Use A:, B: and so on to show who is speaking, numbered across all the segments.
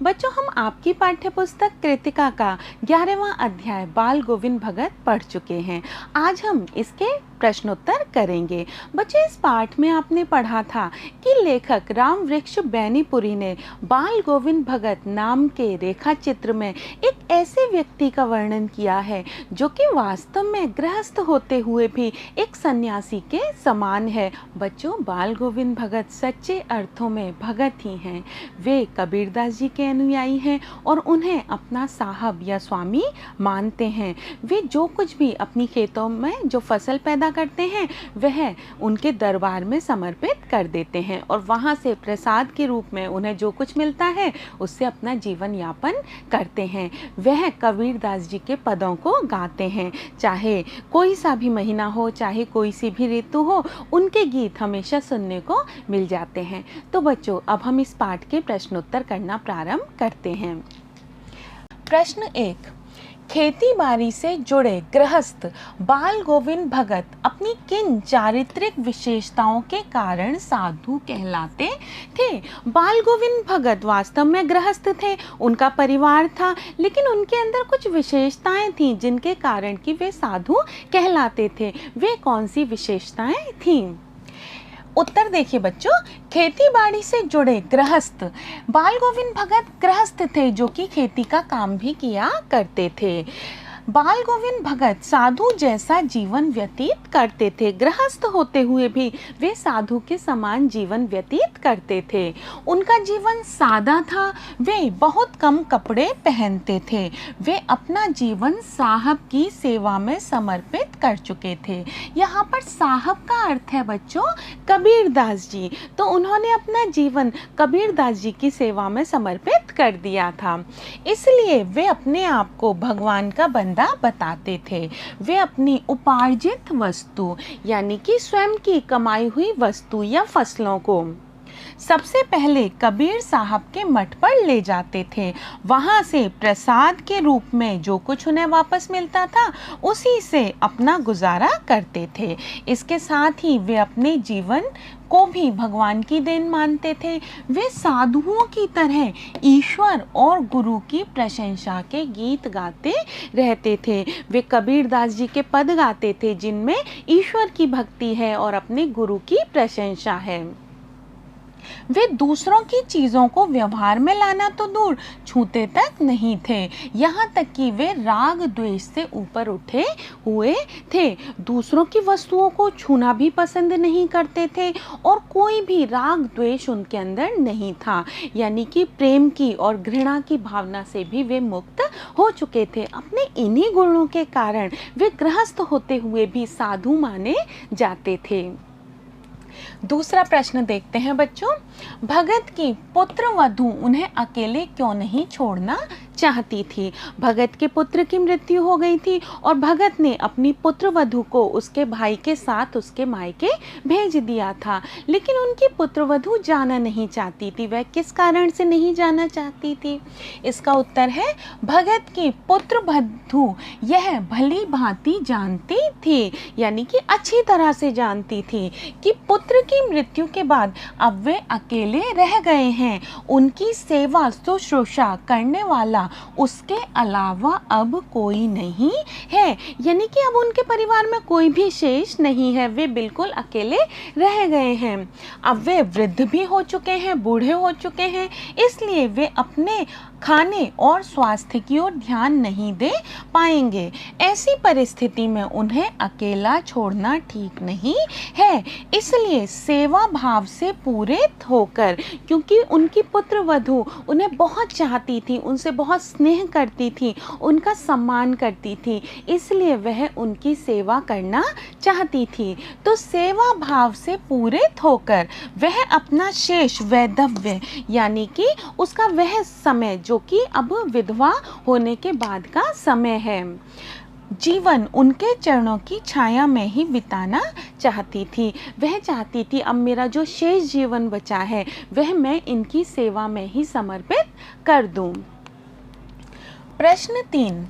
A: बच्चों, हम आपकी पाठ्य पुस्तक कृतिका का 11वां अध्याय बाल गोविंद भगत पढ़ चुके हैं। आज हम इसके प्रश्नोत्तर करेंगे। बच्चों, इस पाठ में आपने पढ़ा था कि लेखक राम वृक्ष बैनीपुरी ने बाल गोविंद भगत नाम के रेखा चित्र में एक ऐसे व्यक्ति का वर्णन किया है जो कि वास्तव में गृहस्थ होते हुए भी एक सन्यासी के समान है। बच्चों, बाल गोविंद भगत सच्चे अर्थों में भगत ही हैं। वे कबीरदास जी के अनुयायी हैं और उन्हें अपना साहब या स्वामी मानते हैं। वे जो कुछ भी अपनी खेतों में जो फसल पैदा करते हैं वह उनके दरबार में समर्पित कर देते हैं और वहाँ से प्रसाद के रूप में उन्हें जो कुछ मिलता है उससे अपना जीवन यापन करते हैं। वह कबीरदास जी के पदों को गाते हैं, चाहे कोई सा भी महीना हो, चाहे कोई सी भी ऋतु हो, उनके गीत हमेशा सुनने को मिल जाते हैं। तो बच्चों, अब हम इस पाठ के प्रश्नोत्तर करना प्रारंभ करते हैं। प्रश्न 1, खेती बाड़ी से जुड़े गृहस्थ बाल गोविंद भगत अपनी किन चारित्रिक विशेषताओं के कारण साधु कहलाते थे? बाल गोविंद भगत वास्तव में गृहस्थ थे, उनका परिवार था, लेकिन उनके अंदर कुछ विशेषताएं थीं जिनके कारण कि वे साधु कहलाते थे। वे कौन सी विशेषताएं थीं? उत्तर देखिए बच्चों, खेती बाड़ी से जुड़े गृहस्थ बाल गोविंद भगत गृहस्थ थे जो कि खेती का काम भी किया करते थे। बाल गोविंद भगत साधु जैसा जीवन व्यतीत करते थे। गृहस्थ होते हुए भी वे साधु के समान जीवन व्यतीत करते थे। उनका जीवन सादा था, वे बहुत कम कपड़े पहनते थे। वे अपना जीवन साहब की सेवा में समर्पित कर चुके थे। यहाँ पर साहब का अर्थ है बच्चों कबीरदास जी। तो उन्होंने अपना जीवन कबीरदास जी की सेवा में समर्पित कर दिया था, इसलिए वे अपने आप को भगवान का बंदा बताते थे। वे अपनी उपार्जित वस्तु यानी कि स्वयं की कमाई हुई वस्तु या फसलों को सबसे पहले कबीर साहब के मठ पर ले जाते थे। वहाँ से प्रसाद के रूप में जो कुछ उन्हें वापस मिलता था उसी से अपना गुजारा करते थे। इसके साथ ही वे अपने जीवन को भी भगवान की देन मानते थे। वे साधुओं की तरह ईश्वर और गुरु की प्रशंसा के गीत गाते रहते थे। वे कबीरदास जी के पद गाते थे जिनमें ईश्वर की भक्ति है और अपने गुरु की प्रशंसा है। वे दूसरों की चीज़ों को व्यवहार में लाना तो दूर, छूते तक नहीं थे। यहाँ तक कि वे राग द्वेष से ऊपर उठे हुए थे। दूसरों की वस्तुओं को छूना भी पसंद नहीं करते थे और कोई भी राग द्वेष उनके अंदर नहीं था, यानी कि प्रेम की और घृणा की भावना से भी वे मुक्त हो चुके थे। अपने इन्हीं गुणों के कारण वे गृहस्थ होते हुए भी साधु माने जाते थे। दूसरा प्रश्न देखते हैं बच्चों, भगत की पुत्र वधू उन्हें अकेले क्यों नहीं छोड़ना चाहती थी? भगत के पुत्र की मृत्यु हो गई थी और भगत ने अपनी पुत्र वधू को उसके भाई के साथ उसके मायके भेज दिया था, लेकिन उनकी पुत्र वधू जाना नहीं चाहती थी। वह किस कारण से नहीं जाना चाहती थी? इसका उत्तर है भगत की पुत्र वधू यह भली भांति जानती थी, यानी कि अच्छी तरह से जानती थी कि पुत्र की मृत्यु के बाद अब वे अकेले रह गए हैं। उनकी सेवा शुश्रूषा करने वाला उसके अलावा अब कोई नहीं है, यानी कि अब उनके परिवार में कोई भी शेष नहीं है। वे बिल्कुल अकेले रह गए हैं। अब वे वृद्ध भी हो चुके हैं, बूढ़े हो चुके हैं, इसलिए वे अपने खाने और स्वास्थ्य की ओर ध्यान नहीं दे पाएंगे। ऐसी परिस्थिति में उन्हें अकेला छोड़ना ठीक नहीं है, इसलिए सेवा भाव से पूरित होकर, क्योंकि उनकी पुत्र वधू उन्हें बहुत चाहती थी, उनसे बहुत स्नेह करती थी, उनका सम्मान करती थी, इसलिए वह उनकी सेवा करना चाहती थी। तो सेवा भाव से पूरित होकर वह अपना शेष वैधव्य यानी कि उसका वह समय जो कि अब विधवा होने के बाद का समय है, जीवन उनके चरणों की छाया में ही बिताना चाहती थी। वह चाहती थी अब मेरा जो शेष जीवन बचा है वह मैं इनकी सेवा में ही समर्पित कर दूं। प्रश्न 3,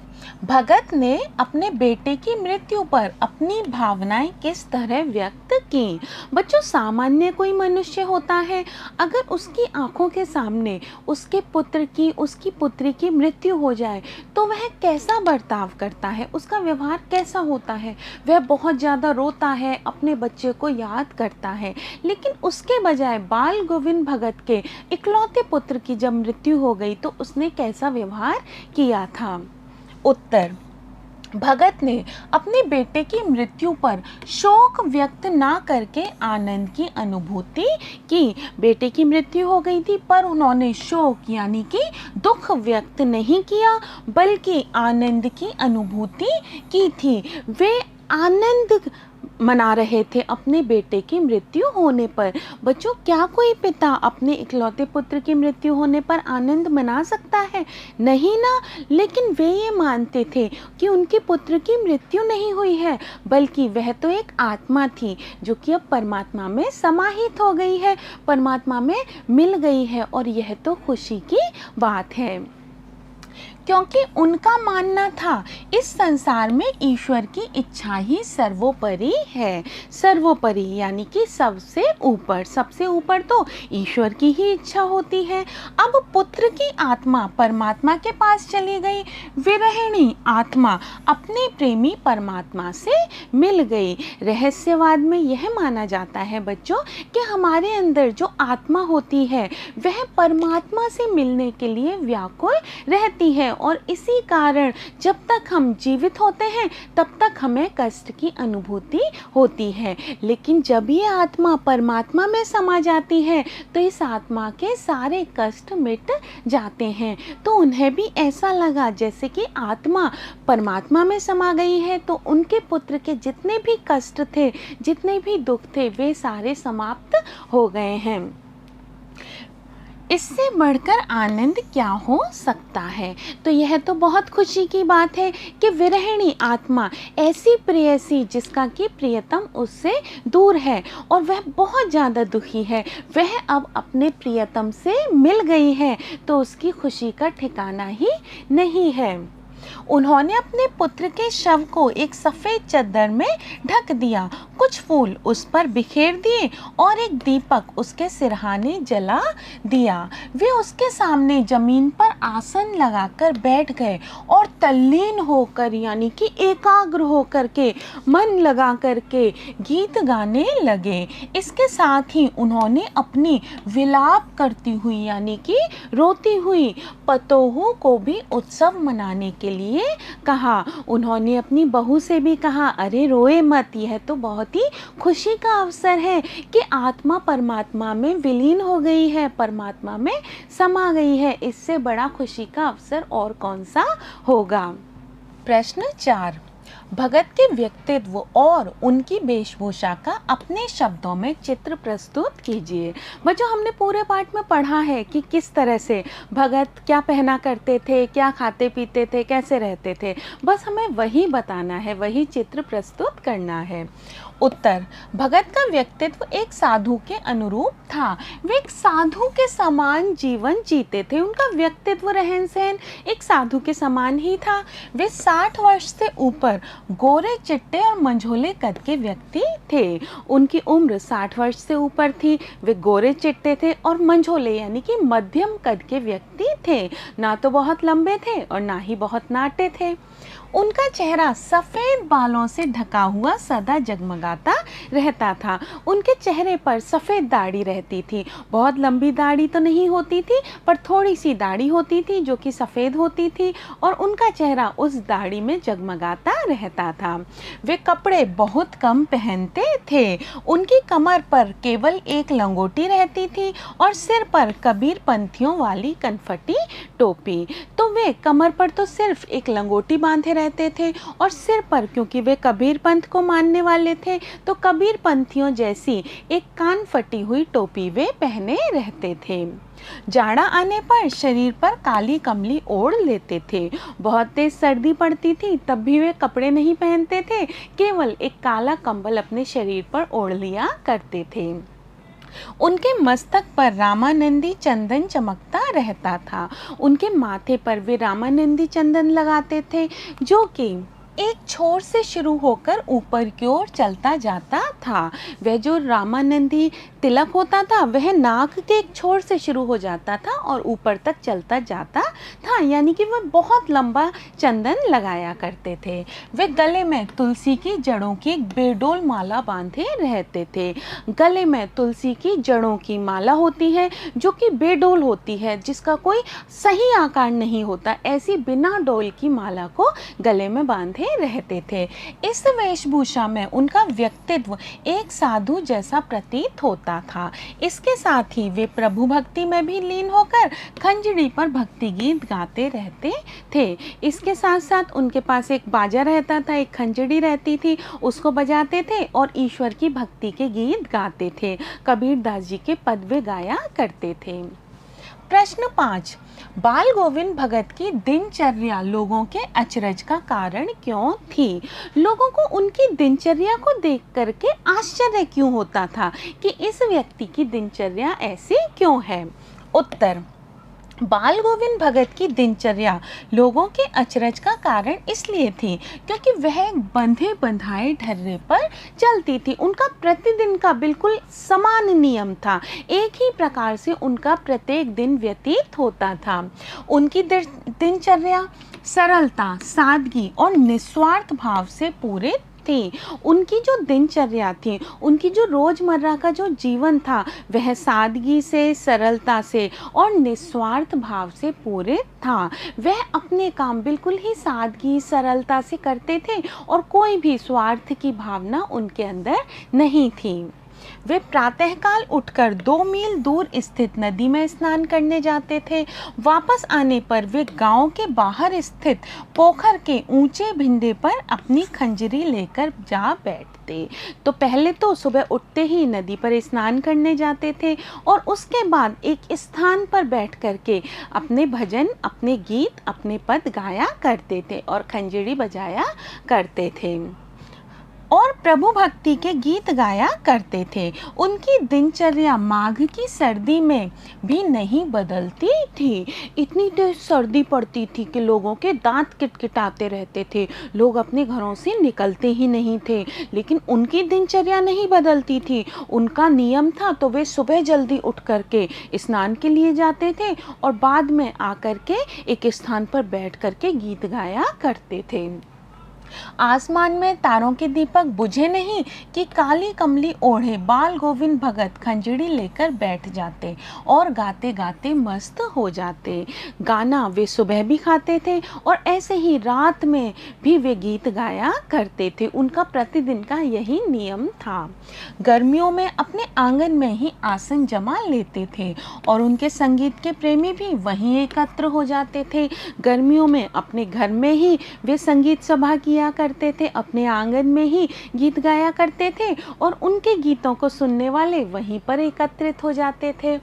A: भगत ने अपने बेटे की मृत्यु पर अपनी भावनाएं किस तरह व्यक्त प्राप्त की। बच्चों, सामान्य कोई मनुष्य होता है, अगर उसकी आंखों के सामने उसके पुत्र की, उसकी पुत्री की मृत्यु हो जाए तो वह कैसा बर्ताव करता है, उसका व्यवहार कैसा होता है? वह बहुत ज़्यादा रोता है, अपने बच्चे को याद करता है। लेकिन उसके बजाय बाल गोविंद भगत के इकलौते पुत्र की जब मृत्यु हो गई तो उसने कैसा व्यवहार किया था? उत्तर: भगत ने अपने बेटे की मृत्यु पर शोक व्यक्त ना करके आनंद की अनुभूति की। बेटे की मृत्यु हो गई थी पर उन्होंने शोक यानी कि दुख व्यक्त नहीं किया, बल्कि आनंद की अनुभूति की थी। वे आनंद मना रहे थे अपने बेटे की मृत्यु होने पर। बच्चों, क्या कोई पिता अपने इकलौते पुत्र की मृत्यु होने पर आनंद मना सकता है? नहीं ना। लेकिन वे ये मानते थे कि उनके पुत्र की मृत्यु नहीं हुई है, बल्कि वह तो एक आत्मा थी जो कि अब परमात्मा में समाहित हो गई है, परमात्मा में मिल गई है, और यह तो खुशी की बात है। क्योंकि उनका मानना था इस संसार में ईश्वर की इच्छा ही सर्वोपरि है। सर्वोपरि यानी कि सबसे ऊपर, सबसे ऊपर तो ईश्वर की ही इच्छा होती है। अब पुत्र की आत्मा परमात्मा के पास चली गई, विरहिणी आत्मा अपने प्रेमी परमात्मा से मिल गई। रहस्यवाद में यह माना जाता है बच्चों कि हमारे अंदर जो आत्मा होती है वह परमात्मा से मिलने के लिए व्याकुल रहती है, और इसी कारण जब तक हम जीवित होते हैं तब तक हमें कष्ट की अनुभूति होती है। लेकिन जब ये आत्मा परमात्मा में समा जाती है तो इस आत्मा के सारे कष्ट मिट जाते हैं। तो उन्हें भी ऐसा लगा जैसे कि आत्मा परमात्मा में समा गई है, तो उनके पुत्र के जितने भी कष्ट थे, जितने भी दुख थे, वे सारे समाप्त हो गए हैं। इससे बढ़कर आनंद क्या हो सकता है? तो यह तो बहुत खुशी की बात है कि विरहिणी आत्मा, ऐसी प्रेयसी जिसका कि प्रियतम उससे दूर है और वह बहुत ज़्यादा दुखी है, वह अब अपने प्रियतम से मिल गई है, तो उसकी खुशी का ठिकाना ही नहीं है। उन्होंने अपने पुत्र के शव को एक सफ़ेद चादर में ढक दिया, कुछ फूल उस पर बिखेर दिए और एक दीपक उसके सिरहाने जला दिया। वे उसके सामने जमीन पर आसन लगाकर बैठ गए और तल्लीन होकर यानी कि एकाग्र होकर के, मन लगा करके गीत गाने लगे। इसके साथ ही उन्होंने अपनी विलाप करती हुई यानी कि रोती हुई पतोहू को भी उत्सव मनाने के लिए कहा। उन्होंने अपनी बहू से भी कहा, अरे रोए मत, यह तो बहुत ही खुशी का अवसर है कि आत्मा परमात्मा में विलीन हो गई है, परमात्मा में समा गई है। इससे बड़ा खुशी का अवसर और कौन सा होगा? प्रश्न 4, भगत के व्यक्तित्व और उनकी वेशभूषा का अपने शब्दों में चित्र प्रस्तुत कीजिए। बच्चों, हमने पूरे पाठ में पढ़ा है कि किस तरह से भगत क्या पहना करते थे, क्या खाते पीते थे, कैसे रहते थे। बस हमें वही बताना है, वही चित्र प्रस्तुत करना है। उत्तर, भगत का व्यक्तित्व एक साधु के अनुरूप था। वे एक साधु के समान जीवन जीते थे। उनका व्यक्तित्व, रहन सहन एक साधु के समान ही था। वे 60 वर्ष से ऊपर गोरे चिट्टे और मंझोले कद के व्यक्ति थे। उनकी उम्र 60 वर्ष से ऊपर थी। वे गोरे चिट्टे थे और मंझोले यानी कि मध्यम कद के व्यक्ति थे। ना तो बहुत लंबे थे और ना ही बहुत नाटे थे। उनका चेहरा सफ़ेद बालों से ढका हुआ सदा जगमगाता रहता था। उनके चेहरे पर सफ़ेद दाढ़ी रहती थी। बहुत लंबी दाढ़ी तो नहीं होती थी, पर थोड़ी सी दाढ़ी होती थी जो कि सफ़ेद होती थी, और उनका चेहरा उस दाढ़ी में जगमगाता रहता था। वे कपड़े बहुत कम पहनते थे। उनकी कमर पर केवल एक लंगोटी रहती थी और सिर पर कबीर पंथियों वाली कनफटी टोपी। तो वे कमर पर तो सिर्फ एक लंगोटी बांधे रहते थे और सिर पर, क्योंकि वे कबीर पंथ को मानने वाले थे, तो कबीर पंथियों जैसी एक कान फटी हुई टोपी वे पहने रहते थे। जाड़ा आने पर शरीर पर काली कमली ओढ़ लेते थे। बहुत तेज सर्दी पड़ती थी तब भी वे कपड़े नहीं पहनते थे, केवल एक काला कंबल अपने शरीर पर ओढ़ लिया करते थे। उनके मस्तक पर रामानंदी चंदन चमकता रहता था। उनके माथे पर वे रामानंदी चंदन लगाते थे जो कि एक छोर से शुरू होकर ऊपर की ओर चलता जाता था। वह जो रामानंदी तिलक होता था वह नाक के एक छोर से शुरू हो जाता था और ऊपर तक चलता जाता था, यानी कि वह बहुत लंबा चंदन लगाया करते थे। वे गले में तुलसी की जड़ों की एक बेडोल माला बांधे रहते थे। गले में तुलसी की जड़ों की माला होती है जो कि बेडोल होती है, जिसका कोई सही आकार नहीं होता, ऐसी बिना डोल की माला को गले में बांधे रहते थे। इस वेशभूषा में उनका व्यक्तित्व एक साधु जैसा प्रतीत होता था। इसके साथ ही वे प्रभु भक्ति में भी लीन होकर खंजड़ी पर भक्ति गीत गाते रहते थे। इसके साथ साथ उनके पास एक बाजा रहता था, एक खंजड़ी रहती थी, उसको बजाते थे और ईश्वर की भक्ति के गीत गाते थे। कबीर दास जी के पद वे गाया करते थे। प्रश्न 5, बाल गोविंद भगत की दिनचर्या लोगों के अचरज का कारण क्यों थी? लोगों को उनकी दिनचर्या को देख करके आश्चर्य क्यों होता था कि इस व्यक्ति की दिनचर्या ऐसी क्यों है? उत्तर, बाल गोविंद भगत की दिनचर्या लोगों के अचरज का कारण इसलिए थी क्योंकि वह बंधे बंधाए ढर्रे पर चलती थी। उनका प्रतिदिन का बिल्कुल समान नियम था, एक ही प्रकार से उनका प्रत्येक दिन व्यतीत होता था। उनकी दिनचर्या सरलता, सादगी और निस्वार्थ भाव से पूरे थी। उनकी जो दिनचर्या थी, उनकी जो रोजमर्रा का जो जीवन था, वह सादगी से, सरलता से और निस्वार्थ भाव से पूरे था। वह अपने काम बिल्कुल ही सादगी, सरलता से करते थे और कोई भी स्वार्थ की भावना उनके अंदर नहीं थी। वे प्रातःकाल उठकर 2 मील दूर स्थित नदी में स्नान करने जाते थे। वापस आने पर वे गांव के बाहर स्थित पोखर के ऊंचे भिंडे पर अपनी खंजरी लेकर जा बैठते। तो पहले तो सुबह उठते ही नदी पर स्नान करने जाते थे और उसके बाद एक स्थान पर बैठ करके अपने भजन, अपने गीत, अपने पद गाया करते थे और खंजरी बजाया करते थे और प्रभु भक्ति के गीत गाया करते थे। उनकी दिनचर्या माघ की सर्दी में भी नहीं बदलती थी। इतनी तेज सर्दी पड़ती थी कि लोगों के दांत किटकिटाते रहते थे, लोग अपने घरों से निकलते ही नहीं थे, लेकिन उनकी दिनचर्या नहीं बदलती थी। उनका नियम था तो वे सुबह जल्दी उठ करके स्नान के लिए जाते थे और बाद में आकर के एक स्थान पर बैठ करके गीत गाया करते थे। आसमान में तारों के दीपक बुझे नहीं कि काली कमली ओढ़े बाल गोविंद भगत खंजड़ी लेकर बैठ जाते और गाते गाते मस्त हो जाते। गाना वे सुबह भी खाते थे और ऐसे ही रात में भी वे गीत गाया करते थे। उनका प्रतिदिन का यही नियम था। गर्मियों में अपने आंगन में ही आसन जमा लेते थे और उनके संगीत के प्रेमी भी वहीं एकत्र हो जाते थे। गर्मियों में अपने घर में ही वे संगीत सभा किया करते थे, अपने आंगन में ही गीत गाया करते थे और उनके गीतों को सुनने वाले वहीं पर एकत्रित हो जाते थे।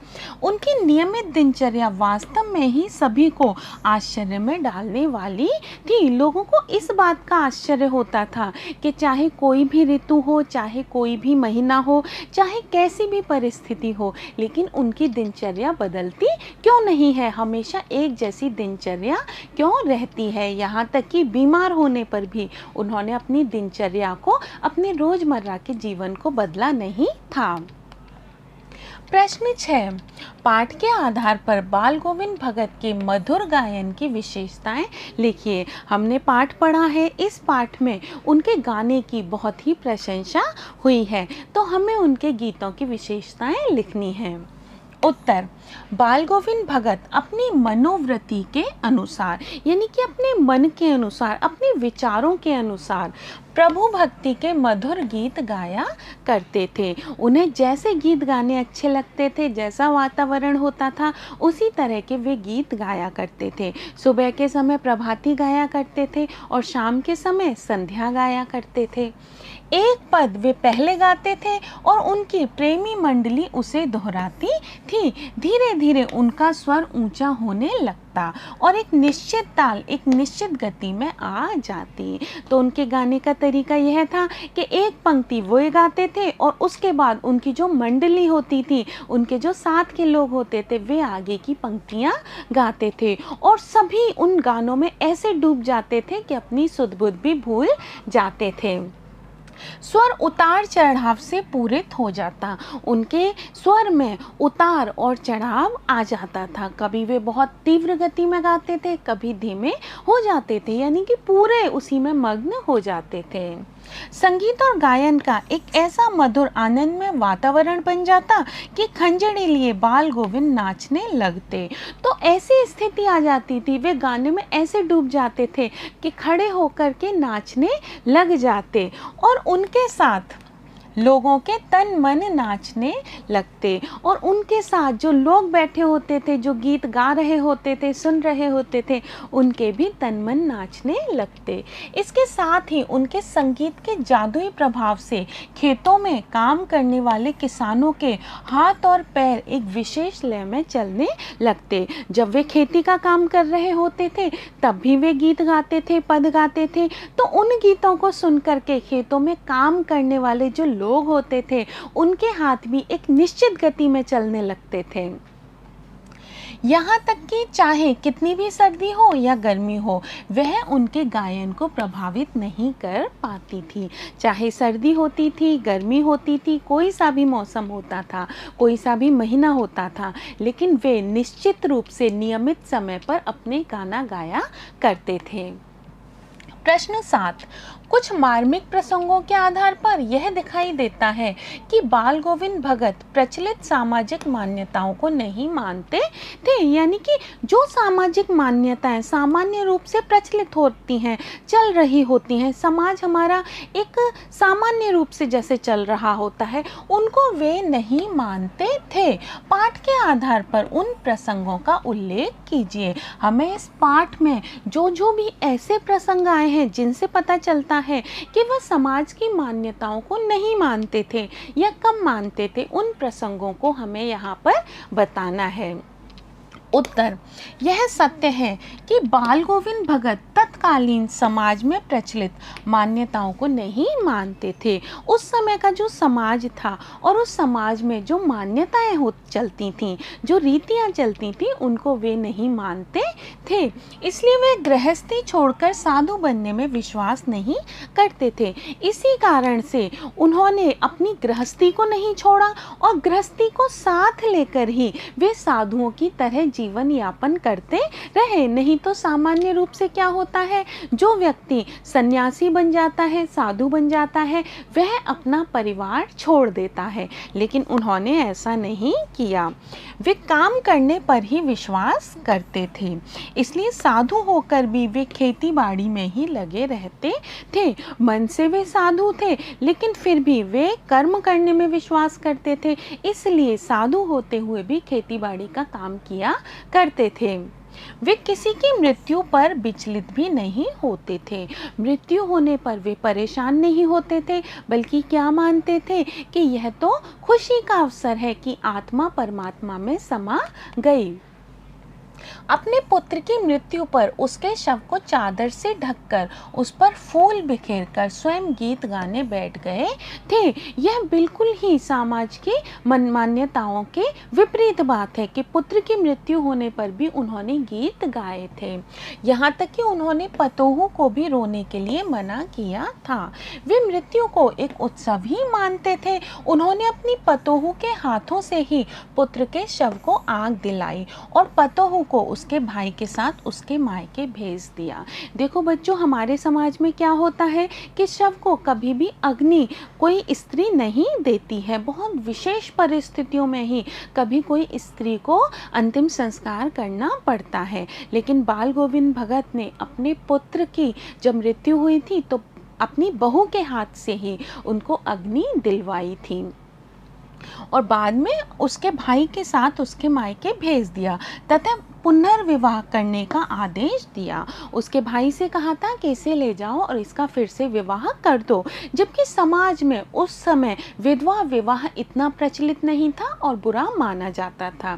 A: उनकी नियमित दिनचर्या वास्तव में ही सभी को आश्चर्य में डालने वाली थी। लोगों को इस बात का आश्चर्य होता था कि चाहे कोई भी ऋतु हो, चाहे कोई भी महीना हो, चाहे कैसी भी परिस्थिति हो, लेकिन उनकी दिनचर्या बदलती क्यों नहीं है, हमेशा एक जैसी दिनचर्या क्यों रहती है। यहाँ तक कि बीमार होने पर भी उन्होंने अपनी दिनचर्या को, अपने रोजमर्रा के जीवन को बदला नहीं था। प्रश्न 6, पाठ के आधार पर बाल गोविंद भगत के मधुर गायन की विशेषताएं लिखिए। हमने पाठ पढ़ा है, इस पाठ में उनके गाने की बहुत ही प्रशंसा हुई है, तो हमें उनके गीतों की विशेषताएं लिखनी है। उत्तर, बाल गोविंद भगत अपनी मनोवृत्ति के अनुसार, यानी कि अपने मन के अनुसार, अपने विचारों के अनुसार प्रभु भक्ति के मधुर गीत गाया करते थे। उन्हें जैसे गीत गाने अच्छे लगते थे, जैसा वातावरण होता था, उसी तरह के वे गीत गाया करते थे। सुबह के समय प्रभाती गाया करते थे और शाम के समय संध्या गाया करते थे। एक पद वे पहले गाते थे और उनकी प्रेमी मंडली उसे दोहराती थी। धीरे धीरे उनका स्वर ऊंचा होने लगता जाता और एक निश्चित ताल, एक निश्चित गति में आ जाती। तो उनके गाने का तरीका यह था कि एक पंक्ति वो गाते थे और उसके बाद उनकी जो मंडली होती थी, उनके जो साथ के लोग होते थे, वे आगे की पंक्तियाँ गाते थे और सभी उन गानों में ऐसे डूब जाते थे कि अपनी सुध बुध भी भूल जाते थे। स्वर उतार चढ़ाव से पूरित हो जाता, उनके स्वर में उतार और चढ़ाव आ जाता था। कभी वे बहुत तीव्र गति में गाते थे, कभी धीमे हो जाते थे, यानी कि पूरे उसी में मग्न हो जाते थे। संगीत और गायन का एक ऐसा मधुर आनंदमय वातावरण बन जाता कि खंजड़ी लिए बाल गोविंद नाचने लगते। तो ऐसी स्थिति आ जाती थी, वे गाने में ऐसे डूब जाते थे कि खड़े होकर के नाचने लग जाते और उनके साथ लोगों के तन मन नाचने लगते और उनके साथ जो लोग बैठे होते थे, जो गीत गा रहे होते थे, सुन रहे होते थे, उनके भी तन मन नाचने लगते। इसके साथ ही उनके संगीत के जादुई प्रभाव से खेतों में काम करने वाले किसानों के हाथ और पैर एक विशेष लय में चलने लगते। जब वे खेती का काम कर रहे होते थे तब भी वे गीत गाते थे, पद गाते थे। तो उन गीतों को सुन करके खेतों में काम करने वाले जो लोग होते थे, उनके हाथ भी एक निश्चित गति में चलने लगते थे। यहाँ तक कि चाहे कितनी भी सर्दी हो या गर्मी हो, वह उनके गायन को प्रभावित नहीं कर पाती थी। चाहे सर्दी होती थी, गर्मी होती थी, कोई सा भी मौसम होता था, कोई सा भी महीना होता था, लेकिन वे निश्चित रूप से नियमित समय पर अपने गाना गाया करते थे। प्रश्न 7, कुछ मार्मिक प्रसंगों के आधार पर यह दिखाई देता है कि बाल गोविंद भगत प्रचलित सामाजिक मान्यताओं को नहीं मानते थे, यानी कि जो सामाजिक मान्यताएं सामान्य रूप से प्रचलित होती हैं, चल रही होती हैं, समाज हमारा एक सामान्य रूप से जैसे चल रहा होता है, उनको वे नहीं मानते थे। पाठ के आधार पर उन प्रसंगों का उल्लेख कीजिए। हमें इस पाठ में जो भी ऐसे प्रसंग आए हैं जिनसे पता चलता है कि वह समाज की मान्यताओं को नहीं मानते थे या कम मानते थे, उन प्रसंगों को हमें यहाँ पर बताना है। उत्तर, यह सत्य है कि बाल गोविंद भगत तत्कालीन समाज में प्रचलित मान्यताओं को नहीं मानते थे। उस समय का जो समाज था और उस समाज में जो मान्यताएं चलती थीं, जो रीतियां चलती थीं, उनको वे नहीं मानते थे। इसलिए वे गृहस्थी छोड़कर साधु बनने में विश्वास नहीं करते थे। इसी कारण से उन्होंने अपनी गृहस्थी को नहीं छोड़ा और गृहस्थी को साथ लेकर ही वे साधुओं की तरह जीवन यापन करते रहे। नहीं तो सामान्य रूप से क्या होता है, जो व्यक्ति सन्यासी बन जाता है, साधु बन जाता है, वह अपना परिवार छोड़ देता है, लेकिन उन्होंने ऐसा नहीं किया। वे काम करने पर ही विश्वास करते थे, इसलिए साधु होकर भी वे खेती बाड़ी में ही लगे रहते थे। मन से वे साधु थे, लेकिन फिर भी वे कर्म करने में विश्वास करते थे, इसलिए साधु होते हुए भी खेती बाड़ी का काम किया करते थे। वे किसी की मृत्यु पर विचलित भी नहीं होते थे। मृत्यु होने पर वे परेशान नहीं होते थे, बल्कि क्या मानते थे कि यह तो खुशी का अवसर है कि आत्मा परमात्मा में समा गई। अपने पुत्र की मृत्यु पर उसके शव को चादर से ढककर उस पर फूल बिखेरकर स्वयं गीत गाने बैठ गए थे। यह बिल्कुल ही समाज की मान्यताओं के विपरीत बात है कि पुत्र की मृत्यु होने पर भी उन्होंने गीत गाए थे। यहाँ तक कि उन्होंने पतोहू को भी रोने के लिए मना किया था। वे मृत्यु को एक उत्सव ही मानते थे। उन्होंने अपनी पतोहू के हाथों से ही पुत्र के शव को आग दिलाई और पतोहू को उसके भाई के साथ उसके मायके भेज दिया। देखो बच्चों, हमारे समाज में क्या होता है कि शव को कभी भी अग्नि कोई स्त्री नहीं देती है। बहुत विशेष परिस्थितियों में ही कभी कोई स्त्री को अंतिम संस्कार करना पड़ता है, लेकिन बाल गोविंद भगत ने अपने पुत्र की जब मृत्यु हुई थी तो अपनी बहू के हाथ से ही उनको अग्नि दिलवाई थी और बाद में उसके भाई के साथ उसके मायके भेज दिया तथा पुनर्विवाह करने का आदेश दिया। उसके भाई से कहा था कि इसे ले जाओ और इसका फिर से विवाह कर दो, जबकि समाज में उस समय विधवा विवाह इतना प्रचलित नहीं था और बुरा माना जाता था।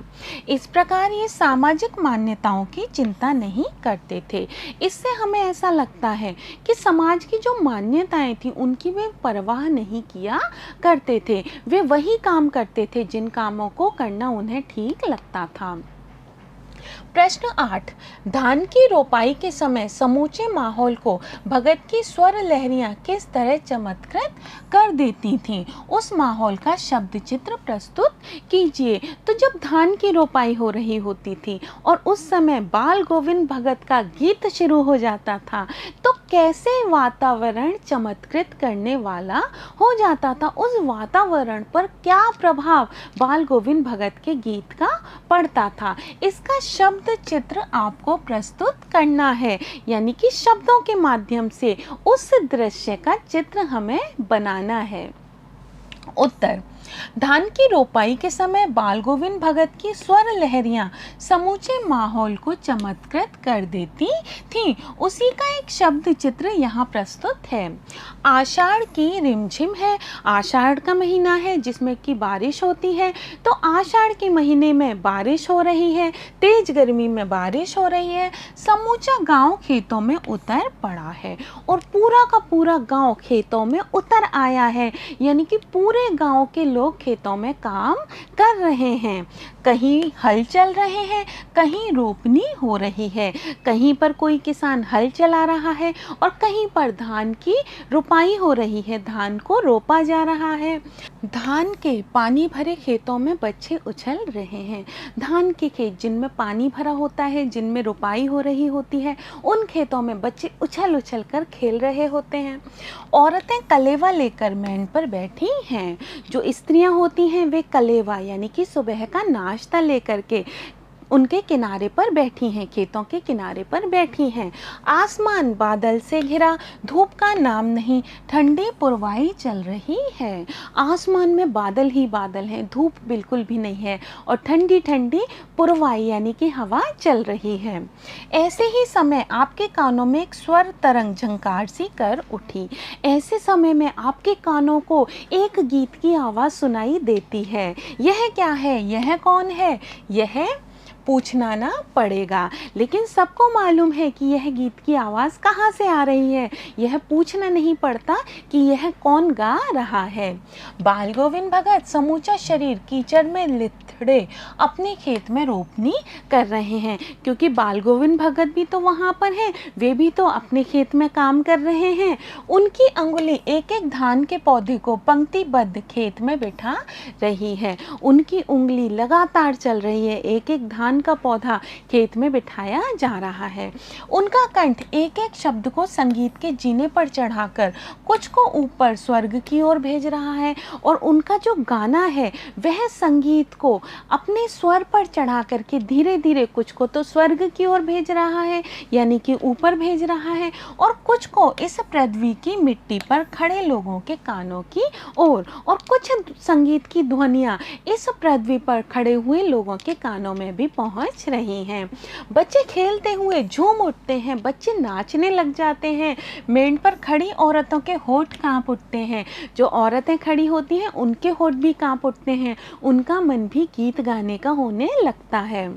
A: इस प्रकार ये सामाजिक मान्यताओं की चिंता नहीं करते थे। इससे हमें ऐसा लगता है कि समाज की जो मान्यताएं थी उनकी वे परवाह नहीं किया करते थे। वे वही काम करते थे जिन कामों को करना उन्हें ठीक लगता था। प्रश्न 8, धान की रोपाई के समय समूचे माहौल को भगत की स्वर लहरियां किस तरह चमत्कृत कर देती थीं? उस माहौल का शब्द चित्र प्रस्तुत कीजिए। तो जब धान की रोपाई हो रही होती थी और उस समय बाल गोविंद भगत का गीत शुरू हो जाता था, तो कैसे वातावरण चमत्कृत करने वाला हो जाता था। उस वातावरण पर क्या प्रभाव बाल गोविंद भगत के गीत का पड़ता था, इसका शब्द चित्र आपको प्रस्तुत करना है। यानी कि शब्दों के माध्यम से उस दृश्य का चित्र हमें बनाना है। उत्तर, धान की रोपाई के समय बाल गोविंद भगत की स्वर लहरियां समूचे माहौल को चमत्कृत कर देती थीं। उसी का एक शब्द चित्र यहाँ प्रस्तुत है। आषाढ़ की रिमझिम है। आषाढ़ का महीना है जिसमें कि बारिश होती है। तो आषाढ़ के महीने में बारिश हो रही है, तेज गर्मी में बारिश हो रही है। समूचा गांव खेतों में उतर पड़ा है और पूरा का पूरा गांव खेतों में उतर आया है। यानी कि पूरे गांव के लोग खेतों में काम कर रहे हैं। कहीं हल चल रहे हैं, कहीं रोपनी हो रही है, कहीं पर कोई किसान हल चला रहा है और कहीं पर धान की रोपाई हो रही है, धान को रोपा जा रहा है। धान के पानी भरे खेतों में बच्चे उछल रहे हैं। धान के खेत जिनमें पानी भरा होता है, जिनमें रोपाई हो रही होती है, उन खेतों में बच्चे उछल उछल कर खेल रहे होते हैं। औरतें कलेवा लेकर मेंढ पर बैठी हैं। जो स्त्रियां होती हैं वे कलेवा यानी कि सुबह का नाश्ता लेकर के उनके किनारे पर बैठी हैं, खेतों के किनारे पर बैठी हैं। आसमान बादल से घिरा, धूप का नाम नहीं, ठंडी पुरवाई चल रही है। आसमान में बादल ही बादल हैं, धूप बिल्कुल भी नहीं है और ठंडी ठंडी पुरवाई यानी कि हवा चल रही है। ऐसे ही समय आपके कानों में एक स्वर तरंग झंकार सी कर उठी। ऐसे समय में आपके कानों को एक गीत की आवाज़ सुनाई देती है। यह क्या है, यह कौन है, यह पूछना ना पड़ेगा। लेकिन सबको मालूम है कि यह गीत की आवाज़ कहाँ से आ रही है। यह पूछना नहीं पड़ता कि यह कौन गा रहा है। बाल गोविंद भगत समूचा शरीर कीचड़ में लिथड़े अपने खेत में रोपनी कर रहे हैं, क्योंकि बाल गोविंद भगत भी तो वहाँ पर हैं, वे भी तो अपने खेत में काम कर रहे हैं। उनकी अंगुली एक एक धान के पौधे को पंक्तिबद्ध खेत में बिठा रही है। उनकी उंगली लगातार चल रही है, एक एक धान का पौधा खेत में बिठाया जा रहा है। उनका कंठ एक एक शब्द को संगीत के जीने पर चढ़ाकर कुछ को ऊपर स्वर्ग की ओर भेज रहा है और उनका जो गाना है वह संगीत को अपने स्वर पर चढ़ा करके धीरे धीरे कुछ को तो स्वर्ग की ओर भेज रहा है यानी कि ऊपर भेज रहा है और कुछ को इस पृथ्वी की मिट्टी पर खड़े लोगों के कानों की ओर और कुछ संगीत की ध्वनियाँ इस पृथ्वी पर खड़े हुए लोगों के कानों में भी पहुंच रही हैं। बच्चे खेलते हुए झूम उठते हैं, बच्चे नाचने लग जाते हैं। मेंढ पर खड़ी औरतों के होठ कांप उठते हैं। जो औरतें खड़ी होती हैं उनके होठ भी कांप उठते हैं, उनका मन भी गीत गाने का होने लगता है।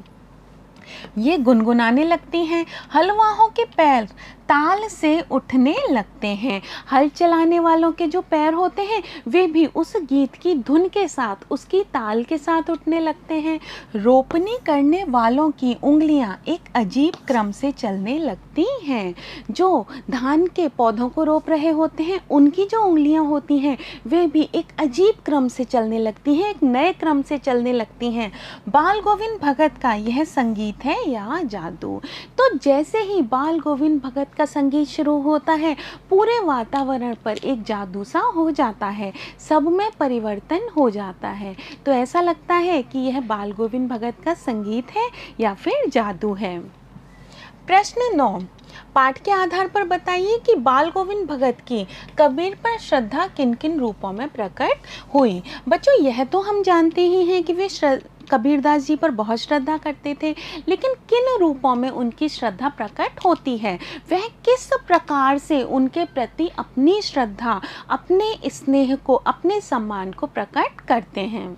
A: ये गुनगुनाने लगती हैं। हलवाहों के पैर ताल से उठने लगते हैं। हल चलाने वालों के जो पैर होते हैं वे भी उस गीत की धुन के साथ, उसकी ताल के साथ उठने लगते हैं। रोपनी करने वालों की उंगलियां एक अजीब क्रम से चलने लगती हैं। जो धान के पौधों को रोप रहे होते हैं उनकी जो उंगलियां होती हैं वे भी एक अजीब क्रम से चलने लगती हैं, एक नए क्रम से चलने लगती हैं। बाल गोविंद भगत का यह संगीत है या जादू। तो जैसे ही बाल गोविंद भगत का संगीत शुरू होता है पूरे वातावरण पर एक जादू सा हो जाता है, सब में परिवर्तन हो जाता है। तो ऐसा लगता है कि यह बाल गोविंद भगत का संगीत है या फिर जादू है। प्रश्न 9, पाठ के आधार पर बताइए कि बाल गोविंद भगत की कबीर पर श्रद्धा किन किन रूपों में प्रकट हुई। बच्चों यह तो हम जानते ही हैं कि वे कबीरदास जी पर बहुत श्रद्धा करते थे, लेकिन किन रूपों में उनकी श्रद्धा प्रकट होती है, वह किस प्रकार से उनके प्रति अपनी श्रद्धा, अपने स्नेह को, अपने सम्मान को प्रकट करते हैं।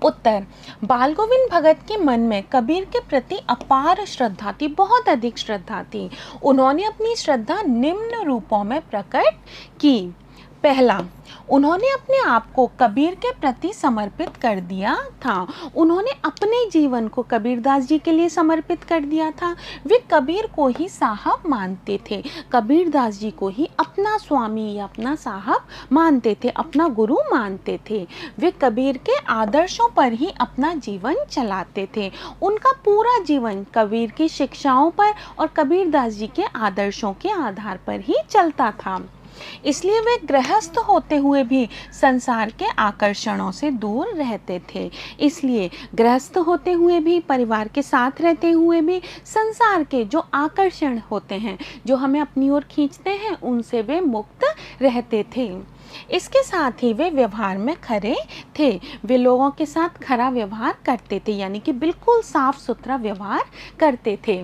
A: उत्तर, बाल गोविंद भगत के मन में कबीर के प्रति अपार श्रद्धा थी, बहुत अधिक श्रद्धा थी। उन्होंने अपनी श्रद्धा निम्न रूपों में प्रकट की। पहला, उन्होंने अपने आप को कबीर के प्रति समर्पित कर दिया था। उन्होंने अपने जीवन को कबीरदास जी के लिए समर्पित कर दिया था। वे कबीर को ही साहब मानते थे, कबीरदास जी को ही अपना स्वामी या अपना साहब मानते थे, अपना गुरु मानते थे। वे कबीर के आदर्शों पर ही अपना जीवन चलाते थे। उनका पूरा जीवन कबीर की शिक्षाओं पर और कबीरदास जी के आदर्शों के आधार पर ही चलता था। इसलिए वे गृहस्थ होते हुए भी संसार के आकर्षणों से दूर रहते थे। इसलिए गृहस्थ होते हुए भी, परिवार के साथ रहते हुए भी, संसार के जो आकर्षण होते हैं, जो हमें अपनी ओर खींचते हैं, उनसे वे मुक्त रहते थे। इसके साथ ही वे व्यवहार में खरे थे। वे लोगों के साथ खरा व्यवहार करते थे, यानी कि बिल्कुल साफ सुथरा व्यवहार करते थे।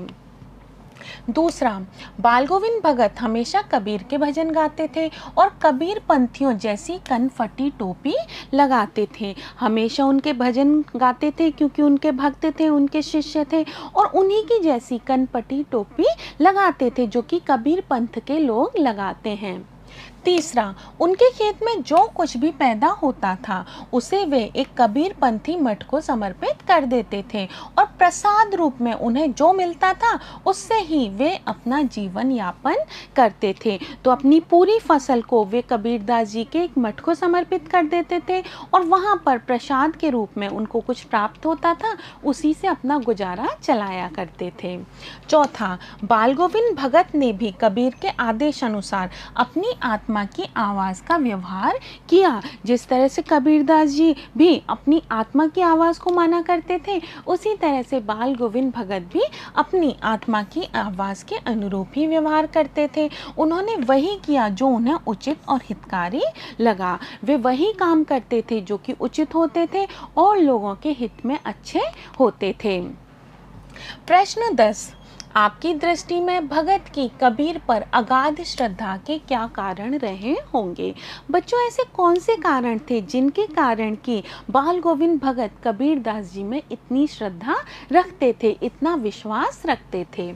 A: दूसरा, बाल गोविंद भगत हमेशा कबीर के भजन गाते थे और कबीर पंथियों जैसी कनफटी टोपी लगाते थे। हमेशा उनके भजन गाते थे क्योंकि उनके भक्त थे, उनके शिष्य थे, और उन्हीं की जैसी कनपटी टोपी लगाते थे जो कि कबीर पंथ के लोग लगाते हैं। तीसरा, उनके खेत में जो कुछ भी पैदा होता था उसे वे एक कबीर पंथी मठ को समर्पित कर देते थे और प्रसाद रूप में उन्हें जो मिलता था उससे ही वे अपना जीवन यापन करते थे। तो अपनी पूरी फसल को वे कबीरदास जी के एक मठ को समर्पित कर देते थे और वहाँ पर प्रसाद के रूप में उनको कुछ प्राप्त होता था, उसी से अपना गुजारा चलाया करते थे। चौथा, बाल गोविंद भगत ने भी कबीर के आदेश अनुसार अपनी आत्मा की आवाज़ का व्यवहार किया। जिस तरह से कबीरदास जी भी अपनी आत्मा की आवाज़ को माना करते थे, उसी तरह से बाल गोविंद भगत भी अपनी आत्मा की आवाज़ के अनुरूप ही व्यवहार करते थे। उन्होंने वही किया जो उन्हें उचित और हितकारी लगा। वे वही काम करते थे जो कि उचित होते थे और लोगों के हित में अच्छे होते थे। प्रश्न 10, आपकी दृष्टि में भगत की कबीर पर अगाध श्रद्धा के क्या कारण रहे होंगे? बच्चों, ऐसे कौन से कारण थे जिनके कारण कि बाल गोविंद भगत कबीरदास जी में इतनी श्रद्धा रखते थे, इतना विश्वास रखते थे?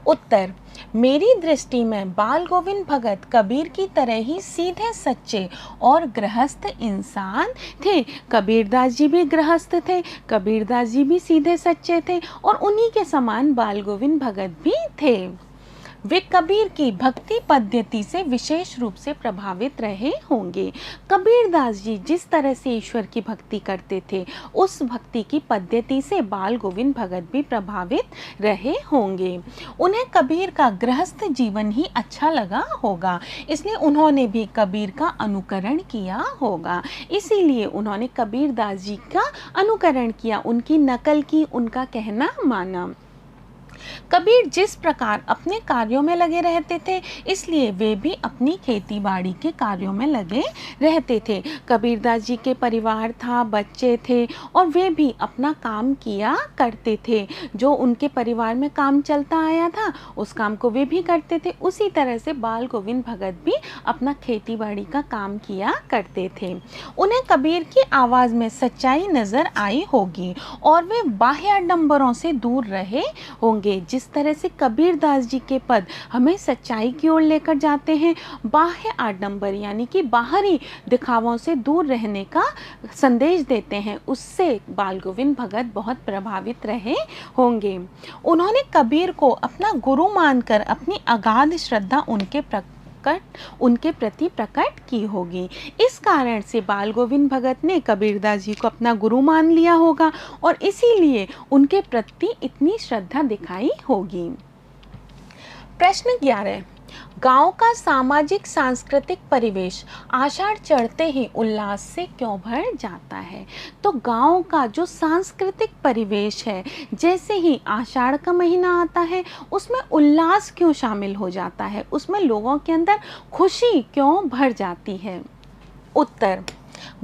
A: उत्तर, मेरी दृष्टि में बाल गोविंद भगत कबीर की तरह ही सीधे सच्चे और गृहस्थ इंसान थे। कबीरदास जी भी गृहस्थ थे, कबीरदास जी भी सीधे सच्चे थे और उन्हीं के समान बाल गोविंद भगत भी थे। वे कबीर की भक्ति पद्धति से विशेष रूप से प्रभावित रहे होंगे। कबीरदास जी जिस तरह से ईश्वर की भक्ति करते थे, उस भक्ति की पद्धति से बाल गोविंद भगत भी प्रभावित रहे होंगे। उन्हें कबीर का गृहस्थ जीवन ही अच्छा लगा होगा, इसलिए उन्होंने भी कबीर का अनुकरण किया होगा। इसीलिए उन्होंने कबीरदास जी का अनुकरण किया, उनकी नकल की, उनका कहना माना। कबीर जिस प्रकार अपने कार्यों में लगे रहते थे, इसलिए वे भी अपनी खेती बाड़ी के कार्यों में लगे रहते थे। कबीरदास जी के परिवार था, बच्चे थे और वे भी अपना काम किया करते थे। जो उनके परिवार में काम चलता आया था, उस काम को वे भी करते थे। उसी तरह से बाल गोविंद भगत भी अपना खेती बाड़ी का काम किया करते थे। उन्हें कबीर की आवाज़ में सच्चाई नज़र आई होगी और वे बाह्य आडंबरों से दूर रहे होंगे। जिस तरह से कबीरदास जी के पद हमें सच्चाई की ओर लेकर जाते हैं, बाह्य आडंबर यानी कि बाहरी दिखावों से दूर रहने का संदेश देते हैं, उससे बाल गोविंद भगत बहुत प्रभावित रहे होंगे। उन्होंने कबीर को अपना गुरु मानकर अपनी अगाध श्रद्धा उनके प्रति प्रकट की होगी। इस कारण से बाल गोविंद भगत ने कबीरदास जी को अपना गुरु मान लिया होगा और इसीलिए उनके प्रति इतनी श्रद्धा दिखाई होगी। प्रश्न 11, गांव का सामाजिक सांस्कृतिक परिवेश आषाढ़ चढ़ते ही उल्लास से क्यों भर जाता है? तो गांव का जो सांस्कृतिक परिवेश है, जैसे ही आषाढ़ का महीना आता है उसमें उल्लास क्यों शामिल हो जाता है, उसमें लोगों के अंदर खुशी क्यों भर जाती है? उत्तर,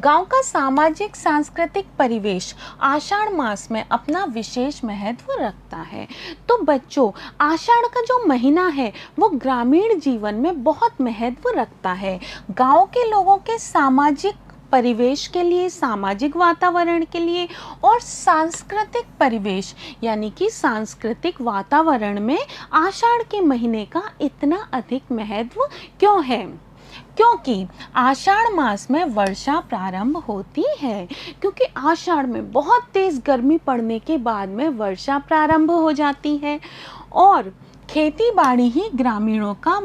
A: गांव का सामाजिक सांस्कृतिक परिवेश आषाढ़ मास में अपना विशेष महत्व रखता है। तो बच्चों, आषाढ़ का जो महीना है वो ग्रामीण जीवन में बहुत महत्व रखता है। गांव के लोगों के सामाजिक परिवेश के लिए, सामाजिक वातावरण के लिए और सांस्कृतिक परिवेश यानी कि सांस्कृतिक वातावरण में आषाढ़ के महीने का इतना अधिक महत्व क्यों है? क्योंकि आषाढ़ मास में वर्षा प्रारंभ होती है। क्योंकि आषाढ़ में बहुत तेज गर्मी पड़ने के बाद में वर्षा प्रारंभ हो जाती है और खेती बाड़ी ही ग्रामीणों का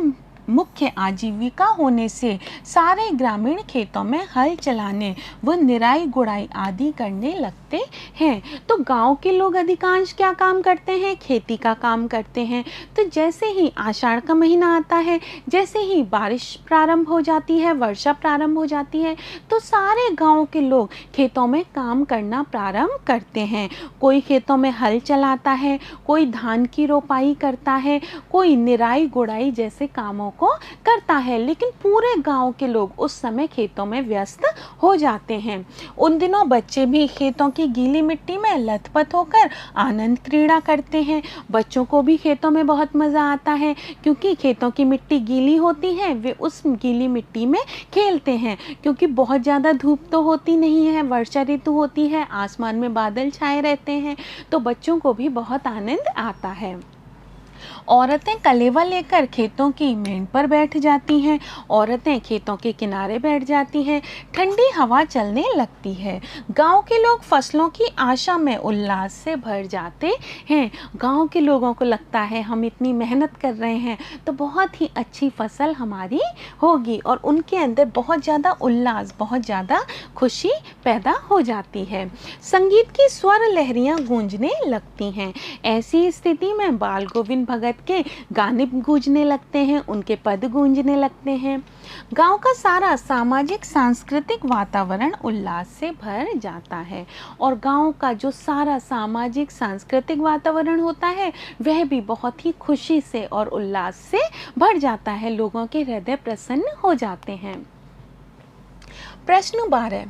A: मुख्य आजीविका होने से सारे ग्रामीण खेतों में हल चलाने व निराई गुड़ाई आदि करने लगते हैं। तो गांव के लोग अधिकांश क्या काम करते हैं? खेती का काम करते हैं। तो जैसे ही आषाढ़ का महीना आता है, जैसे ही बारिश प्रारंभ हो जाती है, वर्षा प्रारंभ हो जाती है, तो सारे गांव के लोग खेतों में काम करना प्रारंभ करते हैं। कोई खेतों में हल चलाता है, कोई धान की रोपाई करता है, कोई निराई गुड़ाई जैसे कामों को करता है। लेकिन पूरे गांव के लोग उस समय खेतों में व्यस्त हो जाते हैं। उन दिनों बच्चे भी खेतों की गीली मिट्टी में लथपथ होकर आनंद क्रीड़ा करते हैं। बच्चों को भी खेतों में बहुत मज़ा आता है क्योंकि खेतों की मिट्टी गीली होती है, वे उस गीली मिट्टी में खेलते हैं। क्योंकि बहुत ज़्यादा धूप तो होती नहीं है, वर्षा ऋतु होती है, आसमान में बादल छाए रहते हैं, तो बच्चों को भी बहुत आनंद आता है। औरतें कलेवा लेकर खेतों की मेंढ पर बैठ जाती हैं। औरतें खेतों के किनारे बैठ जाती हैं। ठंडी हवा चलने लगती है। गांव के लोग फसलों की आशा में उल्लास से भर जाते हैं। गांव के लोगों को लगता है हम इतनी मेहनत कर रहे हैं तो बहुत ही अच्छी फसल हमारी होगी और उनके अंदर बहुत ज़्यादा उल्लास, बहुत ज़्यादा खुशी पैदा हो जाती है। संगीत की स्वर लहरियाँ गूंजने लगती हैं। ऐसी स्थिति में बाल गोविंद भगत के गाने गूंजने लगते हैं, उनके पद गूंजने लगते हैं। गांव का सारा सामाजिक सांस्कृतिक वातावरण उल्लास से भर जाता है और गांव का जो सारा सामाजिक सांस्कृतिक वातावरण होता है वह भी बहुत ही खुशी से और उल्लास से भर जाता है। लोगों के हृदय प्रसन्न हो जाते हैं। प्रश्न 12,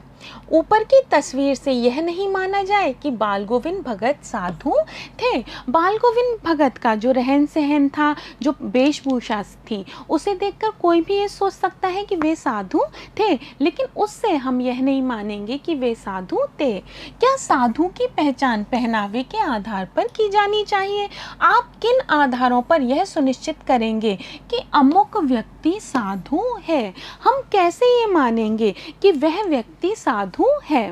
A: ऊपर की तस्वीर से यह नहीं माना जाए कि बाल गोविंद भगत साधु थे। बाल गोविंद भगत का जो रहन सहन था, जो वेशभूषा थी, उसे देखकर कोई भी ये सोच सकता है कि वे साधु थे, लेकिन उससे हम यह नहीं मानेंगे कि वे साधु थे। क्या साधु की पहचान पहनावे के आधार पर की जानी चाहिए? आप किन आधारों पर यह सुनिश्चित करेंगे कि अमुक व्यक्ति साधु है? हम कैसे ये मानेंगे कि वह व्यक्ति साधु है?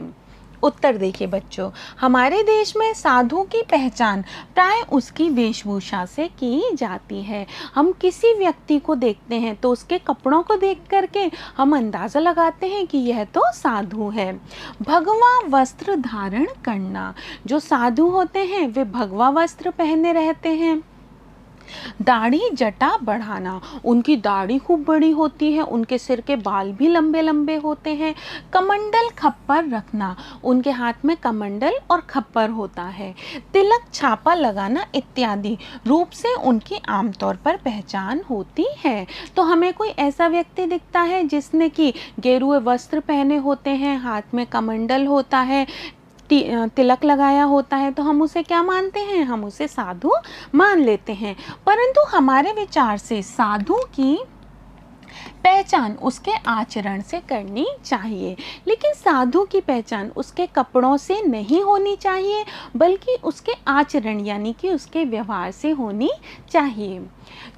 A: उत्तर देखिए बच्चों, हमारे देश में साधु की पहचान प्राय उसकी वेशभूषा से की जाती है। हम किसी व्यक्ति को देखते हैं तो उसके कपड़ों को देख करके हम अंदाज़ा लगाते हैं कि यह तो साधु है। भगवा वस्त्र धारण करना, जो साधु होते हैं वे भगवा वस्त्र पहने रहते हैं। दाढ़ी जटा बढ़ाना, उनकी दाढ़ी खूब बड़ी होती है, उनके सिर के बाल भी लंबे लंबे होते हैं। कमंडल खप्पर रखना, उनके हाथ में कमंडल और खप्पर होता है। तिलक छापा लगाना इत्यादि रूप से उनकी आमतौर पर पहचान होती है। तो हमें कोई ऐसा व्यक्ति दिखता है जिसने कि गेरुए वस्त्र पहने होते हैं, हाथ में कमंडल होता है, तिलक लगाया होता है, तो हम उसे क्या मानते हैं? हम उसे साधु मान लेते हैं। परंतु हमारे विचार से साधु की पहचान उसके आचरण से करनी चाहिए। लेकिन साधु की पहचान उसके कपड़ों से नहीं होनी चाहिए, बल्कि उसके आचरण यानी कि उसके व्यवहार से होनी चाहिए।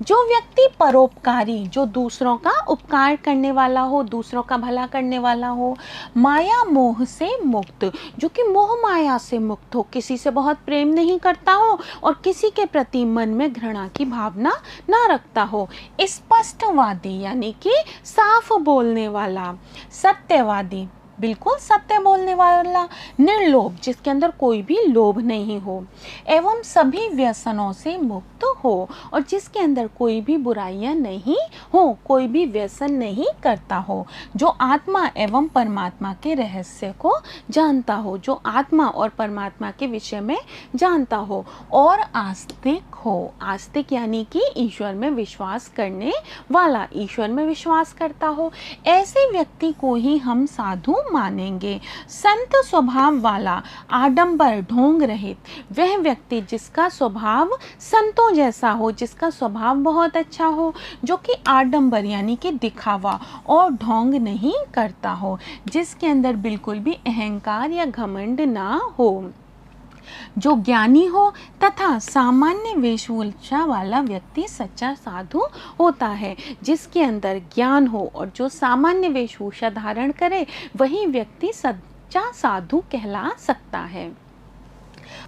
A: जो व्यक्ति परोपकारी, जो दूसरों का उपकार करने वाला हो, दूसरों का भला करने वाला हो, माया मोह से मुक्त, जो कि मोह माया से मुक्त हो, किसी से बहुत प्रेम नहीं करता हो और किसी के प्रति मन में घृणा की भावना ना रखता हो, स्पष्टवादी यानी कि साफ बोलने वाला, सत्यवादी, बिल्कुल सत्य बोलने वाला, निर्लोभ, जिसके अंदर कोई भी लोभ नहीं हो, एवं सभी व्यसनों से मुक्त हो और जिसके अंदर कोई भी बुराइयां नहीं हो, कोई भी व्यसन नहीं करता हो, जो आत्मा एवं परमात्मा के रहस्य को जानता हो, जो आत्मा और परमात्मा के विषय में जानता हो और आस्तिक हो। आस्तिक यानी कि ईश्वर में विश्वास करने वाला, ईश्वर में विश्वास करता हो, ऐसे व्यक्ति को ही हम साधु मानेंगे। संत स्वभाव वाला, आडंबर ढोंग रहित वह व्यक्ति जिसका स्वभाव संतों जैसा हो, जिसका स्वभाव बहुत अच्छा हो, जो कि आडंबर यानी कि दिखावा और ढोंग नहीं करता हो, जिसके अंदर बिल्कुल भी अहंकार या घमंड ना हो, जो ज्ञानी हो तथा सामान्य वेशभूषा वाला व्यक्ति सच्चा साधु होता है। जिसके अंदर ज्ञान हो और जो सामान्य वेशभूषा धारण करे वही व्यक्ति सच्चा साधु कहला सकता है।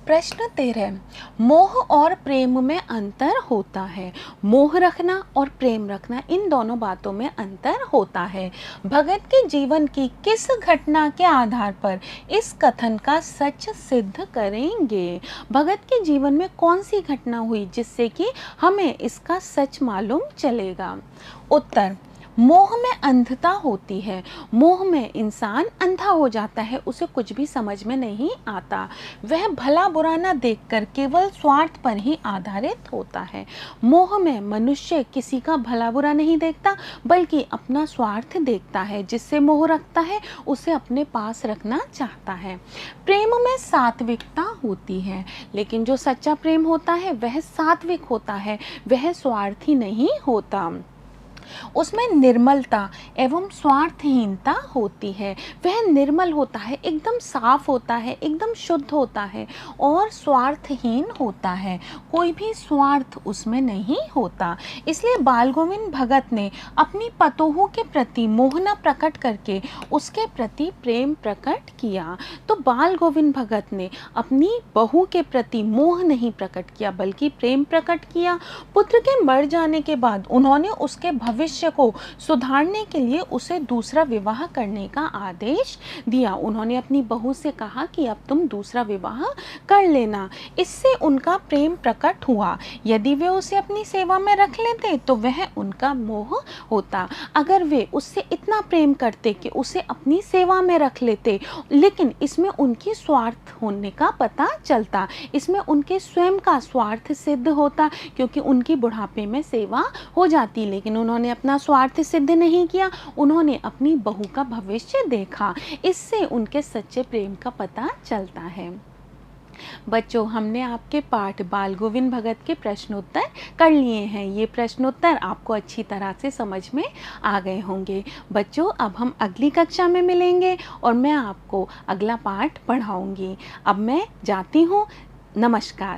A: प्रश्न 13, मोह और प्रेम में अंतर होता है। मोह रखना और प्रेम रखना, इन दोनों बातों में अंतर होता है। भगत के जीवन की किस घटना के आधार पर इस कथन का सच सिद्ध करेंगे? भगत के जीवन में कौन सी घटना हुई जिससे कि हमें इसका सच मालूम चलेगा? उत्तर, मोह में अंधता होती है। मोह में इंसान अंधा हो जाता है, उसे कुछ भी समझ में नहीं आता। वह भला बुरा ना देखकर केवल स्वार्थ पर ही आधारित होता है। मोह में मनुष्य किसी का भला बुरा नहीं देखता बल्कि अपना स्वार्थ देखता है। जिससे मोह रखता है उसे अपने पास रखना चाहता है। प्रेम में सात्विकता होती है, लेकिन जो सच्चा प्रेम होता है वह सात्विक होता है, वह स्वार्थी नहीं होता। उसमें निर्मलता एवं स्वार्थहीनता होती है। वह निर्मल होता है, एकदम साफ होता है, एकदम शुद्ध होता है और स्वार्थहीन होता है। कोई भी स्वार्थ उसमें नहीं होता। इसलिए बाल गोविंद भगत ने अपनी पतोहू के प्रति मोह न प्रकट करके उसके प्रति प्रेम प्रकट किया। तो बाल गोविंद भगत ने अपनी बहू के प्रति मोह नहीं प्रकट किया बल्कि प्रेम प्रकट किया। पुत्र के मर जाने के बाद उन्होंने उसके भविष्य को सुधारने के लिए उसे दूसरा विवाह करने का आदेश दिया। उन्होंने अपनी बहू से कहा कि अब तुम दूसरा विवाह कर लेना। इससे उनका प्रेम प्रकट हुआ। यदि वे उसे अपनी सेवा में रख लेते तो वह उनका मोह होता। अगर वे उससे इतना प्रेम करते कि उसे अपनी सेवा में रख लेते, लेकिन इसमें उनकी स्वार्थ होने का पता चलता, इसमें उनके स्वयं का स्वार्थ सिद्ध होता, क्योंकि उनकी बुढ़ापे में सेवा हो जाती। लेकिन उन्होंने अपना स्वार्थ सिद्ध नहीं किया, उन्होंने अपनी बहू का भविष्य देखा। इससे उनके सच्चे प्रेम का पता चलता है। बच्चों, हमने आपके पाठ बाल गोविंद भगत के प्रश्नोत्तर कर लिए हैं। ये प्रश्नोत्तर आपको अच्छी तरह से समझ में आ गए होंगे। बच्चों, अब हम अगली कक्षा में मिलेंगे और मैं आपको अगला पाठ पढ़ाऊंगी। अब मैं जाती हूँ। नमस्कार।